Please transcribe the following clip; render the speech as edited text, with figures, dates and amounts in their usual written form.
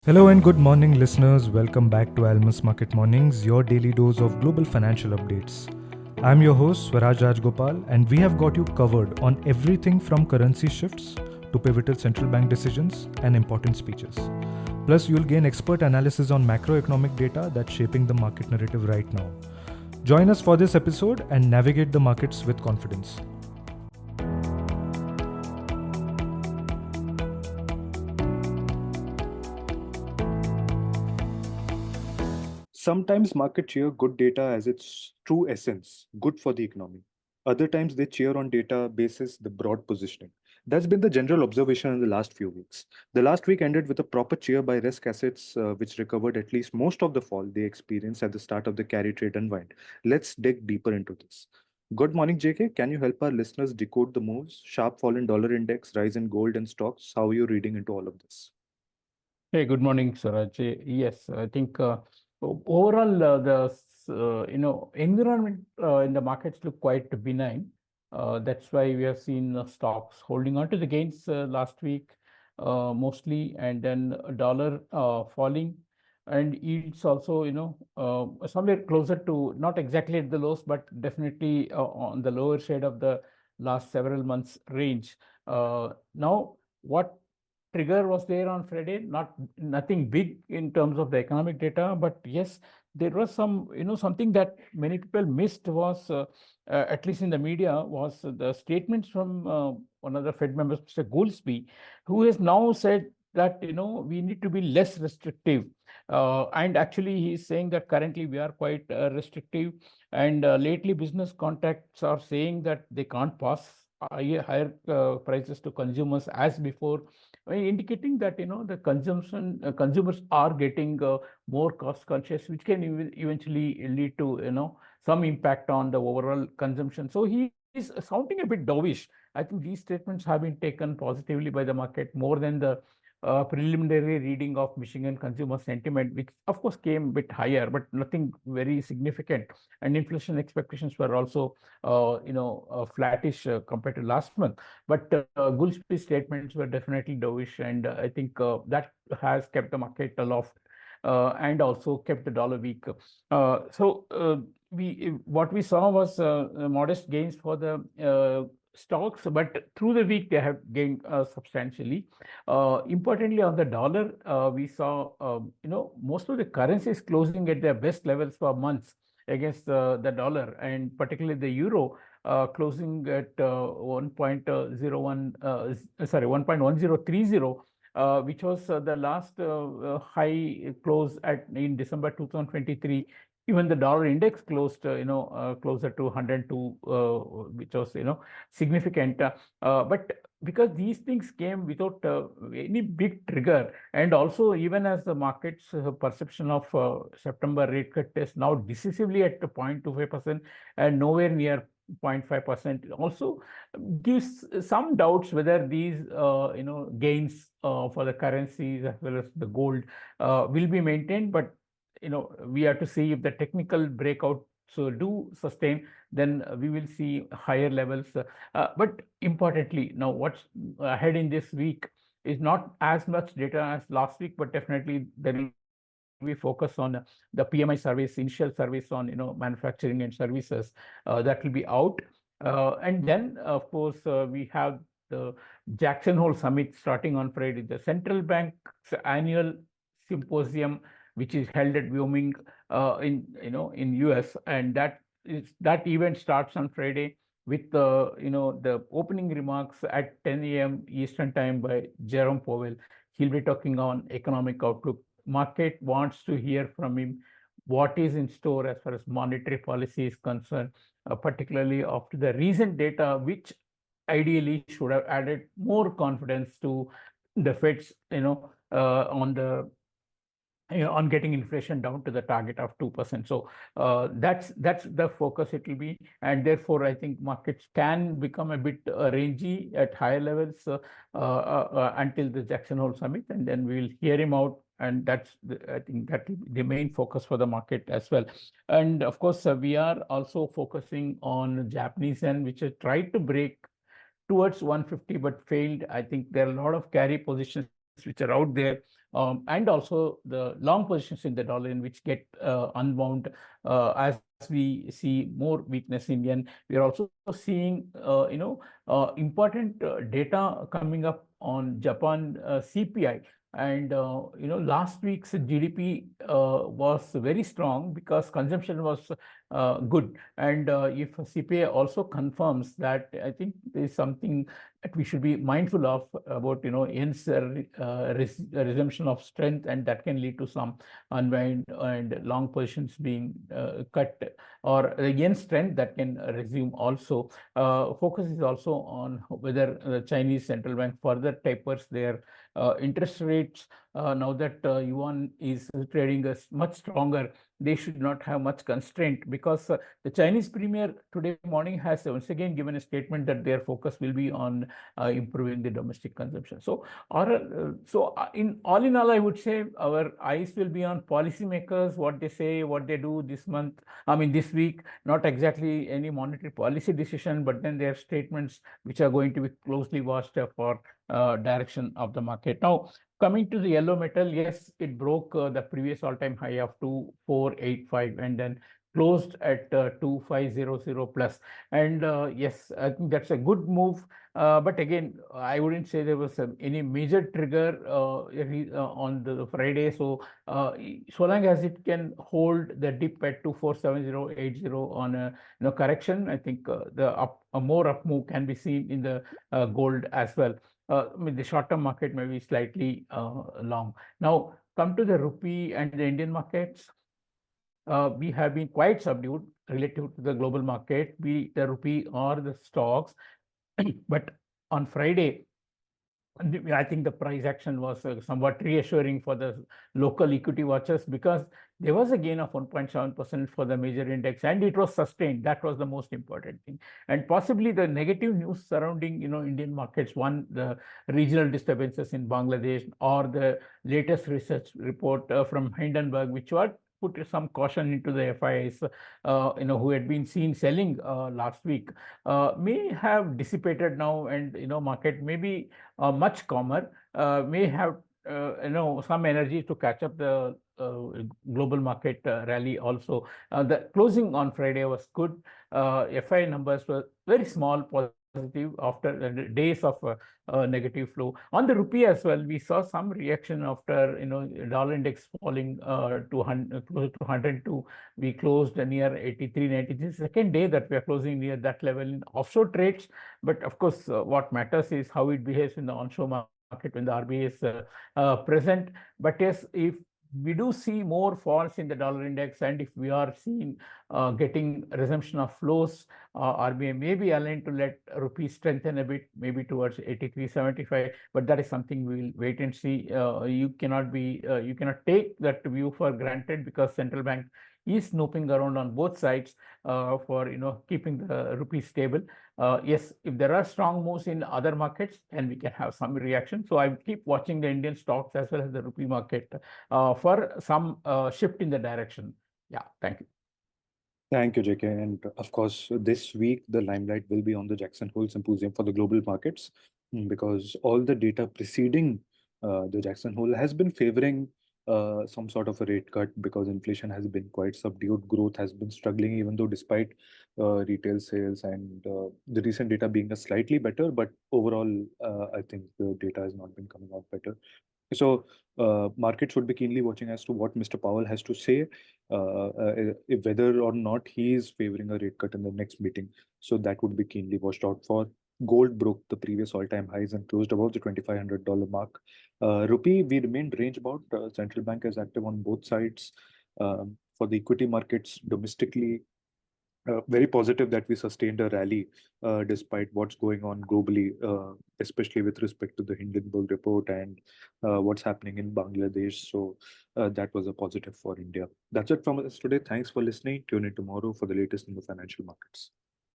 Hello and good morning, listeners. Welcome back to Almus Market Mornings, your daily dose of global financial updates. I'm your host, Swaraj Rajagopal, and we have got you covered on everything from currency shifts to pivotal central bank decisions and important speeches. Plus, you'll gain expert analysis on macroeconomic data that's shaping the market narrative right now. Join us for this episode and navigate the markets with confidence. Sometimes markets cheer good data as its true essence, good for the economy. Other times they cheer on data basis the broad positioning. That's been the general observation in the last few weeks. The last week ended with a proper cheer by risk assets, which recovered at least most of the fall they experienced at the start of the carry trade unwind. Let's dig deeper into this. Good morning, JK. Can you help our listeners decode the moves? Sharp fall in dollar index, rise in gold and stocks. How are you reading into all of this? Hey, good morning, Swaraj. Yes, I think overall the environment in the markets look quite benign. That's why we have seen stocks holding on to the gains last week mostly, and then a dollar falling, and yields also somewhere closer to not exactly at the lows, but definitely on the lower side of the last several months range. Now, what trigger was there on Friday? Nothing big in terms of the economic data, but yes, there was something that many people missed was, at least in the media, was the statements from one of the Fed members, Mr. Goolsbee, who has now said that we need to be less restrictive. And actually, he's saying that currently we are quite restrictive, and lately business contacts are saying that they can't pass higher prices to consumers as before, indicating that the consumers are getting more cost conscious, which can eventually lead to some impact on the overall consumption. So he is sounding a bit dovish. I think these statements have been taken positively by the market more than the preliminary reading of Michigan consumer sentiment, which of course came a bit higher, but nothing very significant. And inflation expectations were also flattish compared to last month. But Goolsbee's statements were definitely dovish, and I think that has kept the market aloft and also kept the dollar weak. We what we saw was modest gains for the stocks, but through the week they have gained substantially. Importantly, on the dollar, we saw most of the currencies closing at their best levels for months against the dollar, and particularly the euro closing at 1.01, sorry, 1.1030, which was the last high close in December 2023. Even the dollar index closed, closer to 102, which was, significant. But because these things came without any big trigger, and also even as the market's perception of September rate cut is now decisively at 0.25% and nowhere near 0.5%, also gives some doubts whether these gains for the currencies as well as the gold will be maintained. But we have to see if the technical breakout do sustain, then we will see higher levels. But importantly, now what's ahead in this week is not as much data as last week, but definitely there will be focus on the PMI surveys, initial surveys on manufacturing and services that will be out. And then, of course, we have the Jackson Hole Summit starting on Friday, the central bank's annual symposium, which is held at Wyoming in US, and that event starts on Friday with the opening remarks at 10 a.m. Eastern time by Jerome Powell. He'll be talking on economic outlook. Market wants to hear from him what is in store as far as monetary policy is concerned, particularly after the recent data, which ideally should have added more confidence to the Fed's, on getting inflation down to the target of 2%. So that's the focus it will be, and therefore I think markets can become a bit rangy at higher levels until the Jackson Hole Summit, and then we will hear him out. And I think that will be the main focus for the market as well. And of course, we are also focusing on Japanese yen, which has tried to break towards 150 but failed. I think there are a lot of carry positions which are out there, and also the long positions in the dollar in which get unwound as we see more weakness in yen. We are also seeing important data coming up on Japan CPI. And last week's GDP was very strong because consumption was good. And if CPI also confirms that, I think there is something that we should be mindful of about yen's resumption of strength, and that can lead to some unwind and long positions being cut, or the yen strength that can resume also. Focus is also on whether the Chinese central bank further tapers their interest rates. Now that yuan is trading as much stronger, they should not have much constraint, because the Chinese premier today morning has once again given a statement that their focus will be on improving the domestic consumption. So, in all, I would say our eyes will be on policymakers, what they say, what they do this month. I mean, this week, not exactly any monetary policy decision, but then their statements, which are going to be closely watched for direction of the market. Now, coming to the yellow metal, yes, it broke the previous all-time high of 2485 and then closed at 2500 plus. And yes, I think that's a good move. But again, I wouldn't say there was any major trigger on the Friday. So so long as it can hold the dip at 247080 on a correction, I think a more up move can be seen in the gold as well. I mean, the short-term market may be slightly long. Now, come to the rupee and the Indian markets. We have been quite subdued relative to the global market, be the rupee or the stocks. But on Friday, I think the price action was somewhat reassuring for the local equity watchers, because there was a gain of 1.7% for the major index, and it was sustained. That was the most important thing. And possibly the negative news surrounding Indian markets, one, the regional disturbances in Bangladesh, or the latest research report from Hindenburg, which was put some caution into the FIs, who had been seen selling last week, may have dissipated now, and market may be much calmer, may have some energy to catch up the global market rally also. The closing on Friday was good. FI numbers were very small, positive after days of negative flow. On the rupee as well, we saw some reaction after dollar index falling to close to 102. We closed near 83.90. This is the second day that we are closing near that level in offshore trades. But of course, what matters is how it behaves in the onshore market when the RBI is present. But yes, if we do see more falls in the dollar index, and if we are seeing getting resumption of flows, RBI may be aligned to let rupee strengthen a bit, maybe towards 83.75. But that is something we will wait and see. You cannot take that view for granted, because central bank is snooping around on both sides for keeping the rupee stable. Yes, if there are strong moves in other markets, then we can have some reaction. So I will keep watching the Indian stocks as well as the rupee market for some shift in the direction. Yeah, thank you. Thank you, JK. And of course, this week, the limelight will be on the Jackson Hole Symposium for the global markets, because all the data preceding the Jackson Hole has been favoring some sort of a rate cut, because inflation has been quite subdued. Growth has been struggling, even though despite retail sales and the recent data being a slightly better, but overall, I think the data has not been coming out better. So market should be keenly watching as to what Mr. Powell has to say, if whether or not he is favoring a rate cut in the next meeting. So that would be keenly watched out for. Gold broke the previous all-time highs and closed above the $2,500 mark. Rupee, we remained range bound. Central bank is active on both sides. For the equity markets domestically, very positive that we sustained a rally despite what's going on globally, especially with respect to the Hindenburg report and what's happening in Bangladesh. So that was a positive for India. That's it from us today. Thanks for listening. Tune in tomorrow for the latest in the financial markets.